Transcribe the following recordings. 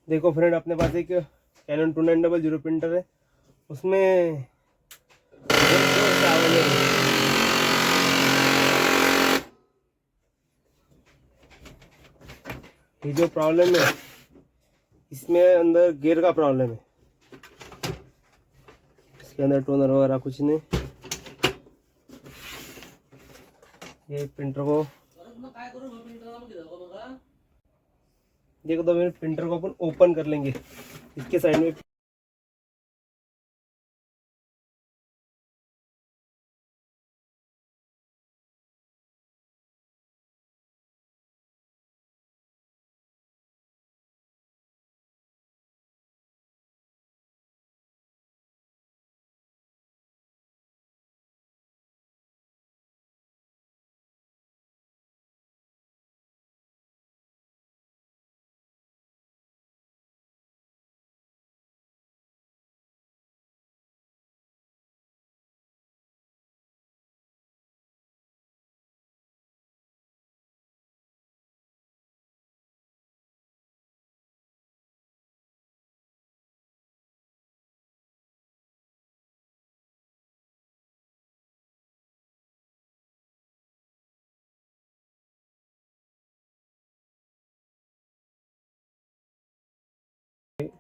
देखो फ्रेंड, अपने पास एक कैनन 2900 प्रिंटर है, उसमें बहुत जोर से आवाज आ रही है। ये जो प्रॉब्लम है, इसमें अंदर गियर का प्रॉब्लम है। इसके अंदर टोनर वगैरह कुछ नहीं। ये प्रिंटर को देखो, 2 मिनट प्रिंटर को अपन ओपन कर लेंगे। इसके साइड में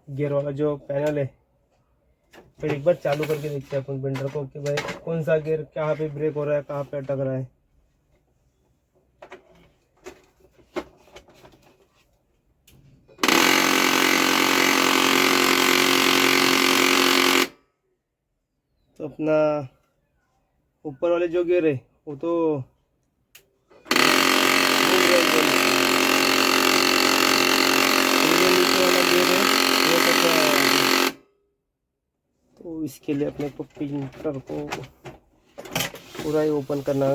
गियर वाला जो पैनल है, फिर एक बार चालू करके देखते हैं अपन प्रिंटर को कि भाई कौन सा गियर कहाँ पे ब्रेक हो रहा है, कहाँ पे अटक रहा है। तो अपना ऊपर वाले जो गियर है वो तो नीचे वाला गियर है वो तो तो इसके लिए अपने को प्रिंटर को पूरा ही ओपन करना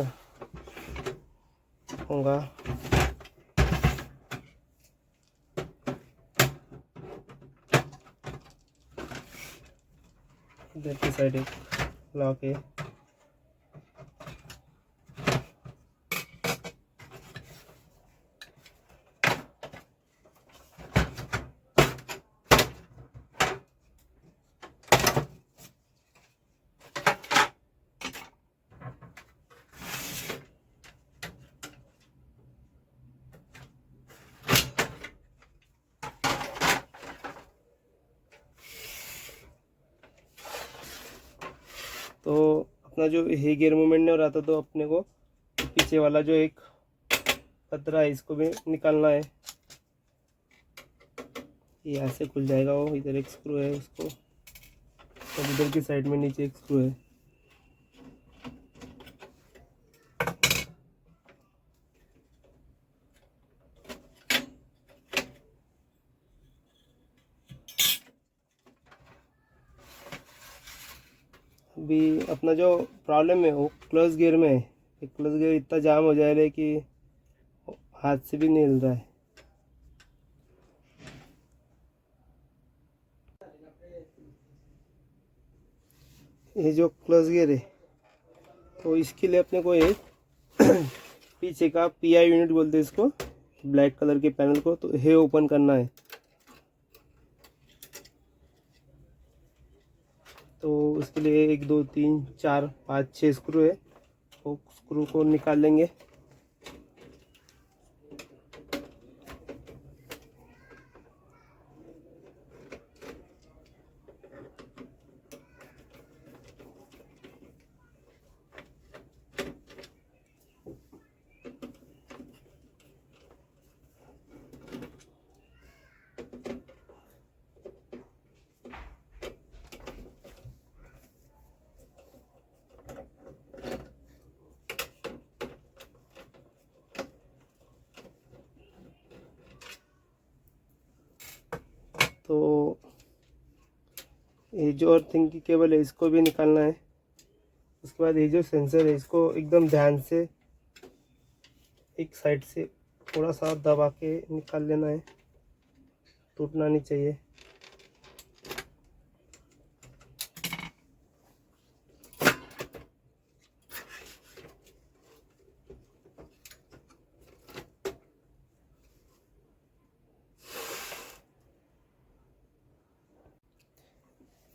होगा। इधर की साइड एक लॉक है। तो अपना जो ये गियर मूवमेंट नहीं हो रहा था, तो अपने को पीछे वाला जो एक पतरा है इसको भी निकालना है। ये ऐसे खुल जाएगा। वो इधर एक स्क्रू है उसको, और इधर की साइड में नीचे एक स्क्रू है। अभी अपना जो प्रॉब्लम है वो क्लच गियर में है। क्लच गियर इतना जाम हो जाए रहा है कि हाथ से भी नहीं हिल रहा है। ये जो क्लच गियर है, तो इसके लिए अपने को एक पीछे का पीआई यूनिट बोलते हैं इसको, ब्लैक कलर के पैनल को, तो ये ओपन करना है। तो उसके लिए 1 2 3 4 5 6 स्क्रू है, वो स्क्रू को निकाल लेंगे। तो ये जो अर्थिंग की केबल है इसको भी निकालना है। उसके बाद ये जो सेंसर है इसको एकदम ध्यान से एक साइड से थोड़ा सा दबा के निकाल लेना है, टूटना नहीं चाहिए।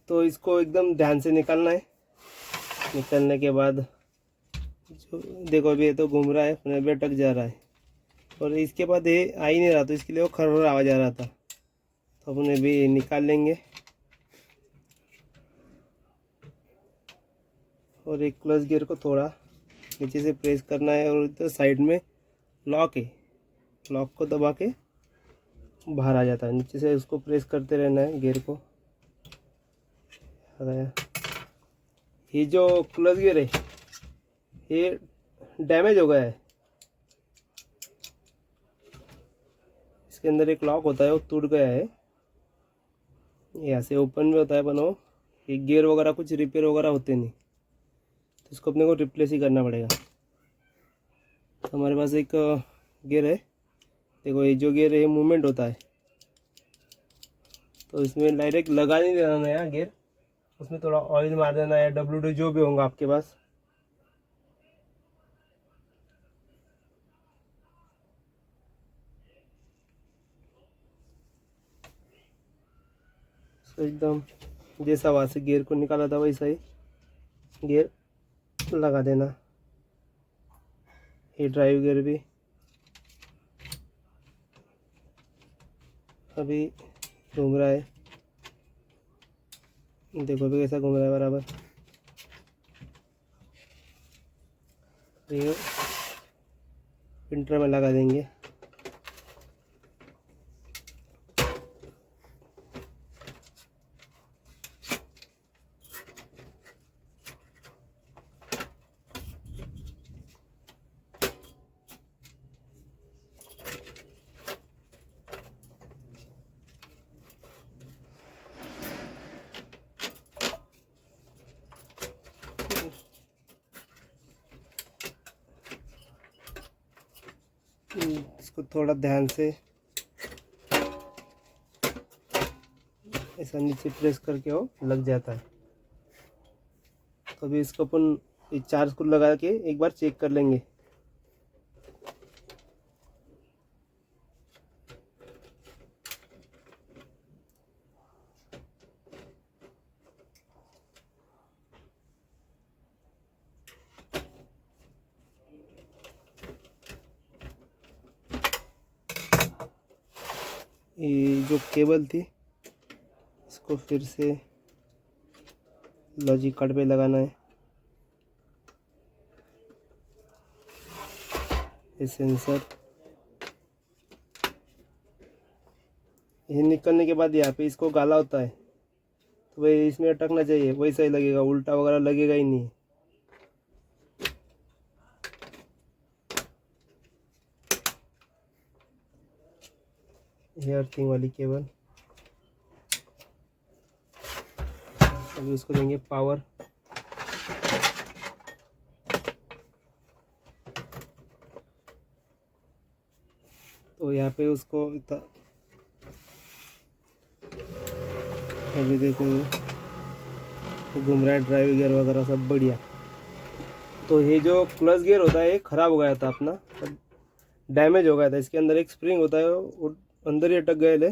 तो इसको एकदम ध्यान से निकालना है। निकालने के बाद जो देखो अभी ये तो घूम रहा है, फिर अभी अटक जा रहा है, और इसके बाद ये आ ही नहीं रहा, तो इसके लिए वो खरखर आवाज़ आ रहा था। तो अपन अभी निकाल लेंगे। और एक क्लच गियर को थोड़ा नीचे से प्रेस करना है, और इधर साइड में लॉक है, लॉक को दबा के बाहर आ जाता है। नीचे से उसको प्रेस करते रहना है गियर को। आ गया। ये जो क्लच गियर है ये डैमेज हो गया है। इसके अंदर एक लॉक होता है, वो टूट गया है। यहाँ से ओपन भी होता है बनो, ये गियर वगैरह कुछ रिपेयर वगैरह होते नहीं, तो इसको अपने को रिप्लेस ही करना पड़ेगा। तो हमारे पास एक गियर है, देखो ये जो गियर है मूवमेंट होता है, तो इसमें डायरेक्ट लगा नहीं देना नया गियर, उसमें थोड़ा ऑयल मार देना या WD जो भी होगा आपके पास। तो एकदम जैसा वहाँ से गियर को निकाला था वैसा ही गियर लगा देना। ये ड्राइव गियर भी अभी घूम रहा है, देखो अभी कैसा घूम रहा है बराबर। ये प्रिंटर में लगा देंगे। इसको थोड़ा ध्यान से ऐसा नीचे प्रेस करके वो लग जाता है। तो अभी इसको अपन 4 स्क्रू लगा के एक बार चेक कर लेंगे। ये जो केबल थी इसको फिर से लॉजिक कार्ड पे लगाना है। ये सेंसर, ये निकलने के बाद यहाँ पे इसको गाला होता है, तो भाई इसमें अटकना चाहिए, वैसा ही लगेगा, उल्टा वगैरह लगेगा ही नहीं। ये अर्थिंग वाली केबल, अभी उसको देंगे पावर। तो यहाँ पे उसको अभी देखो घूम रहा है, ड्राइव गियर वगैरह सब बढ़िया। तो ये जो क्लच गियर होता है ये ख़राब हो गया था अपना, डैमेज हो गया था। इसके अंदर एक स्प्रिंग होता है, वो अंदर ही अटक गए थे।